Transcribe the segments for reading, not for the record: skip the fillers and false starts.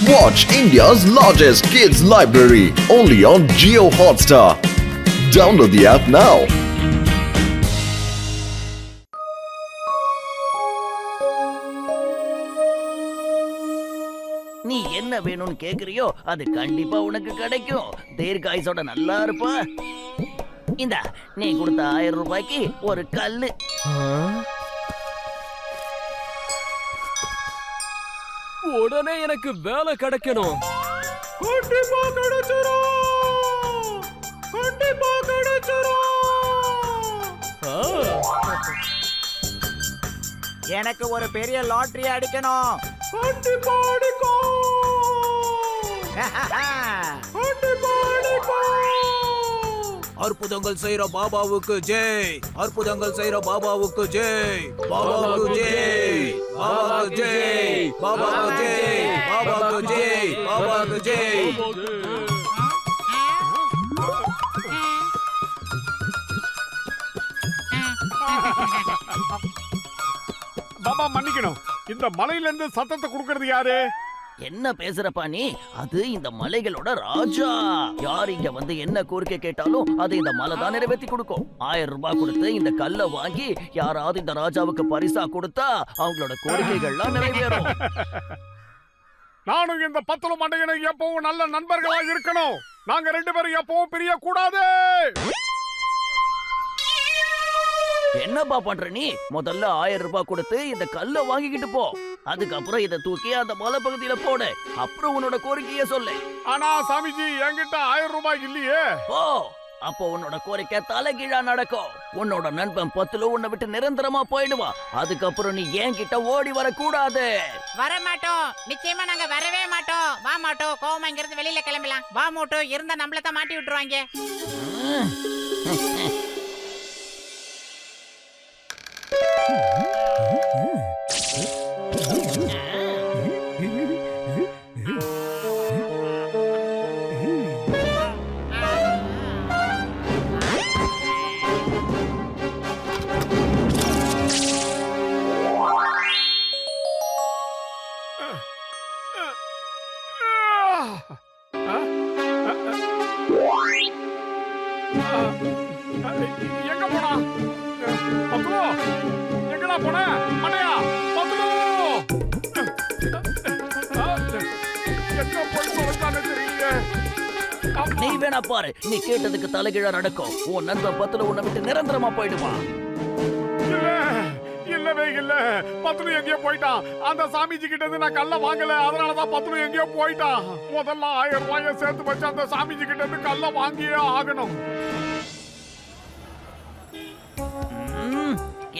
Watch India's largest kids library only on Jio Hotstar. Download the app now. நீ என்ன வேணும்னு கேக்குறியோ அது கண்டிப்பா உனக்கு கிடைக்கும். தீர்காயுசோட நல்லா இருப்ப. இந்த நீ கொடுத்த 1000 ரூபாய்க்கு ஒரு கல்லு. உடனே எனக்கு வேலை கிடைக்கணும். எனக்கு ஒரு பெரிய லாட்டரி அடிக்கணும். அற்புதங்கள் செய்யற பாபாவுக்கு ஜெய். அற்புதங்கள் செய்யற பாபாவுக்கு ஜெய். பாபாவுக்கு ஜெய். பாபாவுக்கு ஜெய். பாபாவுக்கு ஜெய். பாபாவுக்கு ஜெய். பாபாவுக்கு ஜெய். பாபா மன்னிக்கணும். இந்த மலையில இருந்து சத்தத்தை கொடுக்கறது யாரு? என்ன பேசுறப்பா நீ? அது இந்த மலைகளோட ராஜா. யார் இங்க வந்து என்ன கோரிக்கை கேட்டாலும் அது இந்த மலை தான் நிறைவேற்றி கொடுக்கும். 1000 ரூபாய் கொடுத்து இந்த கல்லை வாங்கி யாராவது இந்த ராஜாவுக்கு பரிசா கொடுத்தா அவங்களோட கோரிக்கைகள்லாம் நிறைவேறும். நானும் இந்த பத்துல மண்டையனும் எப்பவும் நல்ல நண்பர்களா இருக்கணும். நாங்க 2 பேரும் எப்பவும் பிரிய கூடாது. என்னப்பா பண்ற நீ? முதல்ல 1000 ரூபாய் கொடுத்து இந்த கல்லை வாங்கிக்கிட்டு போ. அதுக்கப்புறம் இதை தூக்கி அந்த மலை பகுதியில போடு. அப்புறம் உன்னோட கோரிக்கைய சொல்லு. ஆனா சாமிஜி, என்கிட்ட 1000 ரூபாய் இல்லையே. ஓ, அப்போ உன்னோட கோரிக்கை தலைகீழா நடக்கும். உன்னோட நண்பன் பத்துல உன்னை விட்டு நிரந்தரமா போயிடுவான். அதுக்கப்புறம் நீ என்கிட்ட ஓடி வரக்கூடாது. வர மாட்டோம். நிச்சயமா நாங்க வரவே மாட்டோம். வா மாட்டோம். கோவமா இங்க இருந்து வெளியில கிளம்பலாம். வா மோட்டோ, இருந்தா நம்மள தான் மாட்டி விட்டுருவாங்க. எங்க போனா பத்துலு? எங்கடா போன மண்டையா? பத்துலு எங்க போய் தொலைச்சானே தெரியல. நீ வேணா பாரு, நீ கேட்டதுக்கு தலைகீழா நடக்கும். உன் நண்பன் பத்துல உன்னை விட்டு நிரந்தரமா போயிடுவான். இல்லவே இல்ல, பத்துலு எங்கேயோ போயிட்டான். அந்த சாமிஜி கிட்ட இருந்து நான் கல்ல வாங்கல, அதனாலதான் பத்துலு எங்கேயோ போயிட்டான். முதல்ல 1000 ரூபாய சேர்த்து வச்சு அந்த சாமிஜி கிட்ட இருந்து கல்ல வாங்கியே ஆகணும்.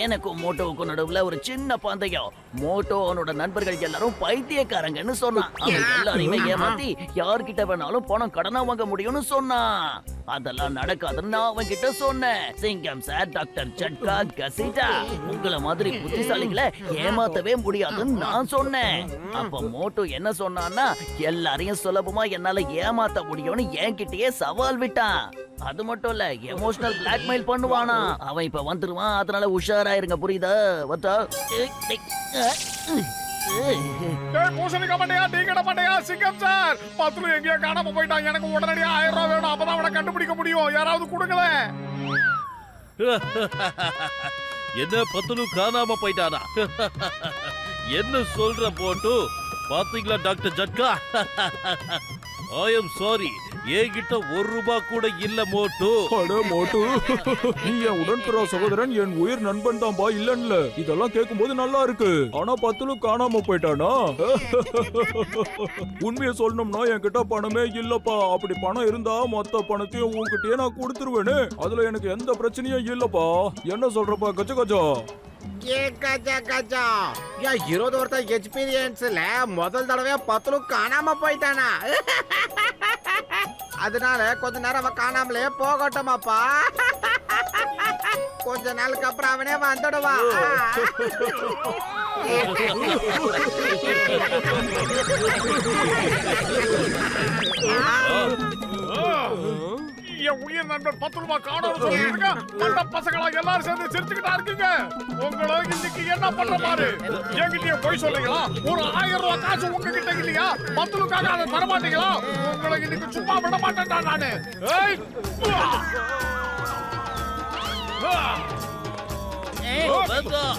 எனக்கும் மோட்டோவுக்கும் நடுவுல ஒரு சின்ன பந்தயம். மோட்டோ அவனோட நண்பர்கள் எல்லாரும் பைத்தியக்காரங்கன்னு சொன்னான். அவன் எல்லாரையுமே ஏமாத்தி யார்கிட்ட வேணாலும் பணம் கடனா வாங்க முடியும்னு சொன்னான். அதெல்லாம் நடக்காதுன்னு நான் அவன் கிட்ட சொன்னேன். சிங்கம் சார், டாக்டர் ஜட்கா, கசிட்டா, உங்களை மாதிரி புத்திசாலிகளை ஏமாத்தவே முடியாதுன்னு நான் சொன்னேன். அப்ப மோட்டோ என்ன சொன்னான்னா, எல்லாரையும் சுலபமா என்னால ஏமாத்த முடியும்னு என்கிட்டயே சவால் விட்டான். அது மட்டும் இல்ல, எமோஷனல் பிளாக்மெயில் பண்ணுவானா. அவன் இப்ப வந்துருவான், அதனால உஷாராயிருங்க, புரியுதா? வந்தா பூசணிக்க மாட்டேயா, டீக்கட மாட்டேயா, சிங்கம் சார், பத்துலு எங்கேயோ காணாம போயிட்டான். எனக்கு உடனடியா 1000 ரூபாய் வேணும். அப்பதான் அவனை கண்டுபிடிக்க முடியும். யாராவது கொடுங்களேன். என்ன பத்துலு காணாம போயிட்டானா? என்ன சொல்ற போட்டு? பாத்தீங்களா டாக்டர் ஜட்கா? ஐ எம் சாரி, என்கிட்ட 1 ரூபாய் கூட இல்ல மோட்டு. அட மோட்டு, நீ என் உடன்பிறா சகோதரன், என் உயிர் நண்பன் தான்பா. இல்லன்ல, இதெல்லாம் கேட்கும் போது நல்லா இருக்கு. ஆனா பத்துலு காணாம போயிட்டானா? உண்மையை சொல்லணும்னா என்கிட்ட பணமே இல்லப்பா. அப்படி பணம் இருந்தா மொத்த பணத்தையும் உன்கிட்டயே நான் கொடுத்துருவேனே. அதுல எனக்கு எந்த பிரச்சனையும் இல்லப்பா. என்ன சொல்றப்பா கஜ கஜா? என் 20 வருஷம் எக்ஸ்பீரியன்ஸ்ல முதல் தடவை பத்துலு காணாம போயிட்டானா? அதனால கொஞ்ச நேரம் அவன் காணாமலே போகட்டுமாப்பா. கொஞ்ச நாளுக்கு அப்புறம் அவனே வந்துடுவான். என் உயிர் நண்பர் 10 ரூபாய் காணோம்னு சொல்லிருக்க மண்ட பசங்களா எல்லாரும் சேர்ந்து சிரிச்சுக்கிட்டா இருக்கீங்க. உங்களை இன்னைக்கு என்ன பண்ற பாரு. என்கிட்டயே போய் சொல்றீங்களா? ஒரு 1000 ரூபாய் காசு உங்ககிட்ட இல்லையா? 10 ரூபாய்க்காக அதை தர மாட்டீங்களா? உங்களை இன்னைக்கு சும்மா விட மாட்டேன்டா நானு. ஏய்! வேண்டாம்.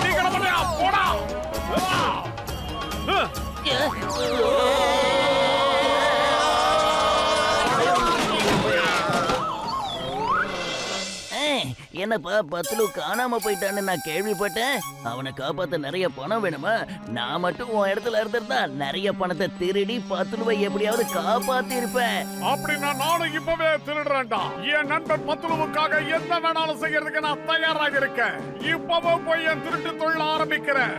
நீ கிட மாட்டியா? போடா! என்னப்பா பத்லு காணாம போயிட்டான்னு நான் கேள்விப்பட்டேன். அவனை காப்பாத்த நிறைய பணம் வேணுமா? நான் மட்டும் உன் இடத்துல இருந்திருந்தா நிறைய பணத்தை திருடி பத்லுவை எப்படியாவது காப்பாத்தி இருப்பேன். அப்படின்னா நானும் இப்பவே திருடுறேன்டா. என் நண்பர் பத்லுவுக்காக என்ன வேணாலும் செய்யறதுக்கு நான் தயாராக இருக்கேன். இப்பவே போய் என் திருட்டு தொழில் ஆரம்பிக்கிறேன்.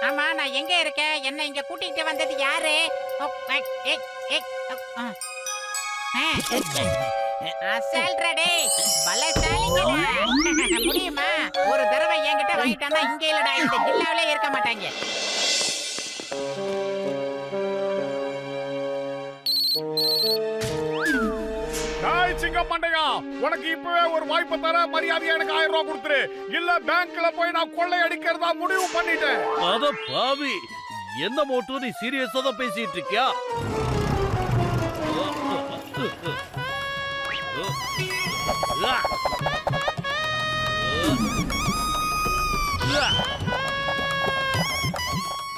ஆமா, நான் எங்க இருக்கேன்? என்ன இங்க கூட்டிட்டு வந்தது யாரு? அசல்றடே பலசாலிங்கடா. முடியுமா? ஒரு தடவை என்கிட்ட வாங்கிட்டானா இங்க இல்லடா, இந்த ஜில்லாவிலே இருக்க மாட்டாங்க. சிங்கம் மண்டையா, உனக்கு இப்பவே ஒரு வாய்ப்பு தர. மரியாதையா எனக்கு 1000 ரூபாய் கொடுத்துரு. இல்ல பேங்க்ல போய் நான் கொள்ளை அடிக்கிறதா முடிவு பண்ணிட்டேன். அட பாவி, என்ன மோட்டு நீ சீரியஸா தான் பேசிட்டு இருக்கியா?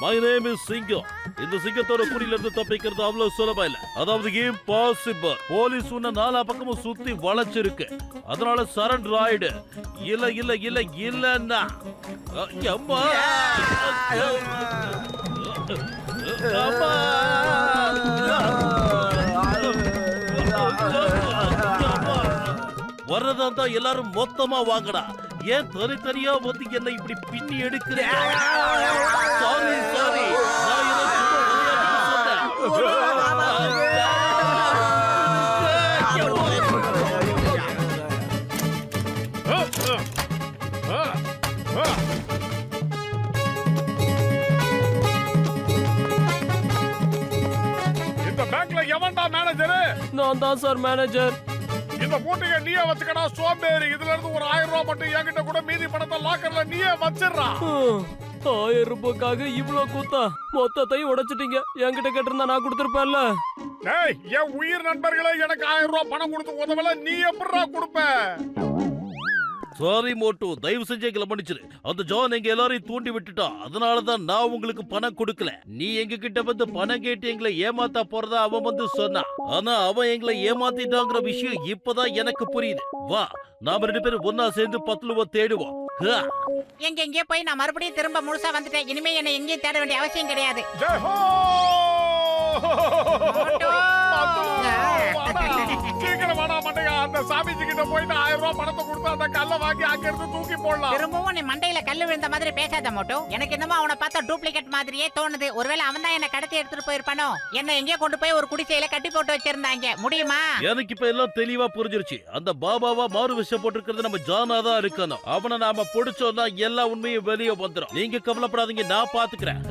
My name is சிங்கம். இந்த சிங்கத்தோட குறியில இருந்து தப்பிக்கிறது அவ்வளவு சுலபம் இல்ல. அதாவது இம்பாசிபிள். போலீஸ் உன்ன நாலா பக்கமும் சுத்தி வளைச்சிருக்கு. அதனால சரண்டர் ஆயிடு. இல்ல இல்ல இல்ல இல்லன்னா அம்மா வரதா தான் எல்லாரும் மொத்தமா வாங்கடா. ஏன் தனித்தனியா வந்து என்ன இப்படி பின்னி எடுக்கிறீங்க? சாரி சாரி, நான் ஏதோ சும்மா விளையாட்டுக்கு இந்த பேங்க்ல எவன்டா மேனேஜர்? நான் தான் சார் மேனேஜர். இந்த மூட்டையை நீயே வச்சுக்கடா சோம்பேறி. இதுல இருந்து ஒரு 1000 ரூபாய் மட்டும் என்கிட்ட கூட, மீதி பணத்தை லாக்கர்ல நீயே வச்சிடுறா. 1000 ரூபாய்க்காக இவ்வளவு கூத்தா? மொத்தத்தையும் உடைச்சிட்டீங்க. என்கிட்ட கேட்டிருந்தா நான் கொடுத்திருப்பேன்ல. ஏய், என் உயிர் நண்பர்களே எனக்கு 1000 ரூபாய் பணம் கொடுத்து உதவல, நீ எப்படிடா கொடுப்ப? சாரி மோட்டு, தயவு செஞ்சு எங்களை மன்னிச்சிரு. அந்த ஜான் எங்க எல்லாரையும் தூண்டி விட்டுட்டான். அதனாலதான் நான் உங்களுக்கு பணம் கொடுக்கல. நீ எங்க கிட்ட வந்து பணம் கேட்டு எங்களை ஏமாத்தா போறதா அவன் வந்து சொன்னான். ஆனா அவன் எங்களை ஏமாத்திட்டாங்கிற விஷயம் இப்பதான் எனக்கு புரியுது. வா, நாம 2 பேரும் ஒன்னா சேர்ந்து பத்லுவை தேடுவோம். எங்க போய் நான் மறுபடியும் திரும்ப முழுசா வந்துட்டேன். இனிமே என்ன எங்கேயும் தேட வேண்டிய அவசியம் கிடையாது. ஜெய் ஹோ! சீக்கிரம் வாடா மண்டையா. அந்த சாமிஜி கிட்ட போயிட்டு 1000 ரூபாய் பணத்தை கொடுத்து அந்த கல்லை வாங்கி அங்க இருந்து தூக்கி போடலாம். திரும்பவும் நீ மண்டையில கல்லு விழுந்த மாதிரி பேசாத மோட்டோ. எனக்கு என்னமோ அவனை பார்த்தா டூப்ளிகேட் மாதிரியே தோணுது. ஒருவேளை அவன் தான் என்ன கடத்தி எடுத்துட்டு போயிருப்பானோ? என்ன எங்கேயோ கொண்டு போய் ஒரு குடிசையில கட்டி போட்டு வச்சிருந்தாங்க. முடியுமா? எனக்கு இப்ப எல்லாம் தெளிவா புரிஞ்சிருச்சு. அந்த பாபாவா மாறு விஷயம் போட்டிருக்கிறது நம்ம ஜானா தான் இருக்கணும். அவனை நாம பிடிச்சோம்னா எல்லா உண்மையும் வெளியே வந்துடும். நீங்க கவலைப்படாதீங்க, நான் பாத்துக்கிறேன்.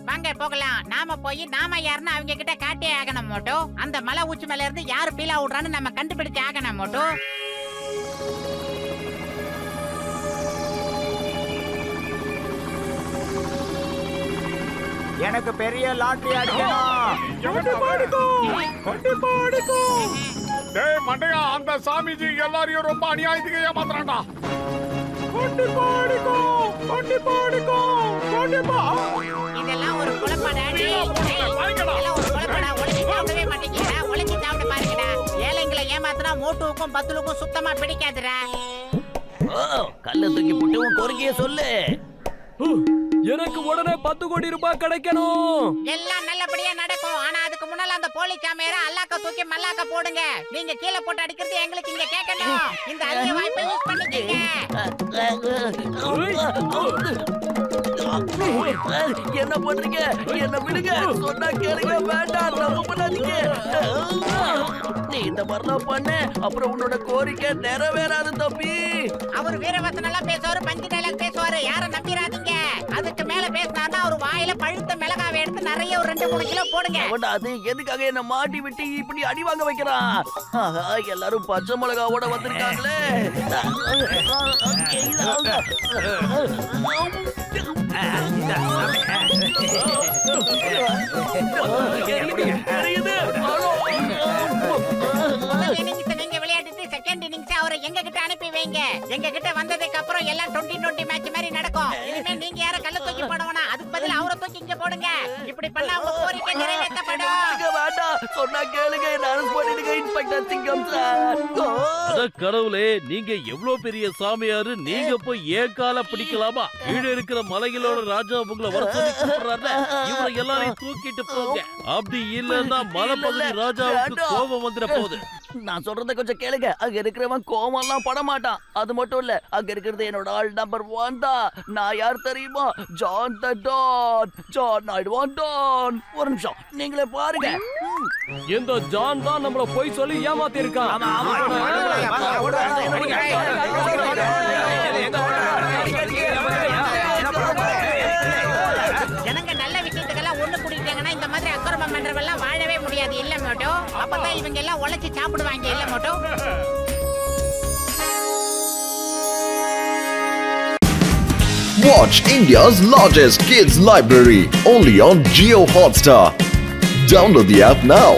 வாங்க போகலாம். நாம போய் நாம யாருன்னு அவங்க கிட்ட காட்டே ஆகணும் மோட்டோ. அந்த மலை உச்சி மேல இருந்து யாரு பீலா விடுறான்னு நம்ம கண்டுபிடிச்சு ஆகணும் மோட்டோ. எனக்கு பெரிய லாட்டரி அடிக்கணும். டேய் மண்டையா, அந்த சாமிஜி எல்லாரையும் ரொம்ப அநியாயத்துக்கு ஏமாத்துறான்டா. இதெல்லாம் ஒரு குழப்படா. இதெல்லாம் ஒரு குழப்படா. ஒளிச்சு சாப்பிடவே மாட்டேங்கிறா. ஒளிச்சு சாப்பிட பாருங்கடா. ஏழைங்களை ஏமாத்துனா மோட்டுவுக்கும் பத்துலுக்கும் சுத்தமா பிடிக்காதுடா. ஓ, கல்ல தூக்கி போட்டு உன் கோரிக்கைய சொல்லு. எனக்கு உடனே 10 கோடி ரூபாய் கிடைக்கணும். எல்லாம் நல்லபடியா நடக்கும். ஆனா அதுக்கு முன்னால அந்த போலி சாமியார அல்லாக்க தூக்கி மல்லாக்க போடுங்க. நீங்க கீழே போட்டு அடிக்கிறது எங்களுக்கு இங்க கேட்கணும். இந்த அரிய வாய்ப்பை யூஸ் பண்ணிக்கங்க. என்ன பண்றீங்க? என்ன விடுங்க. சொன்னா கேளுங்க. வேண்டாம், தப்பு பண்ணாதீங்க. நீ இந்த மாதிரிலாம் பண்ண, அப்புறம் உன்னோட கோரிக்கை நிறைவேறாது தம்பி. அவர் வீரவசனம் எல்லாம் பேசுவாரு, பஞ்சு டைலாக் பேசுவாரு. யாரும் நம்பிராதீங்க. அதுக்கு மேல பேசினாருன்னா அவர் வாயில பழுத்த மிளகாவை எடுத்து நிறைய ஒரு 2-3 கிலோ போடுங்க. அவன்டா அது எதுக்காக என்ன மாட்டி விட்டு இப்படி அடி வாங்க வைக்கிறான்? ஆஹா, எல்லாரும் பச்சை மிளகாவோட வந்திருக்காங்களே. எரியுது. முதல் இன்னிங்ஸ் நீங்க விளையாடிட்டு செகண்ட் இன்னிங்ஸ் அவரை எங்க கிட்ட அனுப்பி வைங்க. எங்க கிட்ட வந்ததுக்கு அப்புறம் எல்லாம் 20-20 மேட்ச் மாதிரி நடக்கும். இனிமே நீங்க யார கல்ல தூக்கி போடவனா, அதுக்கு பதிலா அவரை தூக்கி இங்க போடுங்க. இப்படி பண்ணா உங்க கோரிக்கை நிறைவேற்றப்படும். வேண்டாம், சொன்னா கேளுங்க. என்ன அரெஸ்ட் பண்ணிடுங்க இன்ஸ்பெக்டர் சிங்கம் சார். அட கடவுளே, நீங்க எவ்வளவு பெரிய சாமியாரு, நீங்க போய் ஏன் கால பிடிக்கலாமா? கீழே இருக்கிற மலைகளோட ராஜா உங்களை வர சொல்லி கூப்பிடுறாருல, இவரை எல்லாரையும் தூக்கிட்டு போங்க. அப்படி இல்லன்னா மலைப்பகுதி ராஜாவுக்கு கோபம் வந்துட போகுது. நான் சொல்றத கொஞ்சம் கேளுங்க. அங்க இருக்கிறவன் கோவம் எல்லாம் பட மாட்டான். அது மட்டும் இல்ல, அங்க இருக்கிறது என்னோட ஆள் நம்பர் 1 தான். நான் யார் தெரியுமா? John the don. ஜான் நாயுடுவான் டான். ஒரு நிமிஷம், நீங்களே பாருங்க. இந்த ஜான் தான் நம்மள போய் சொல்லி ஏமாத்தி இருக்கான். ஜனங்க நல்ல விஷயத்துக்கெல்லாம் ஒண்ணு கூடிட்டாங்கன்னா இந்த மாதிரி அக்கிரமம் பண்றவெல்லாம் வாழவே முடியாது. இல்ல மோட்டோ, அப்பதான் இவங்க எல்லாம் உழைச்சு சாப்பிடுவாங்க. இல்ல Moto. Watch India's largest kids library only on Jio Hotstar. Download the app now.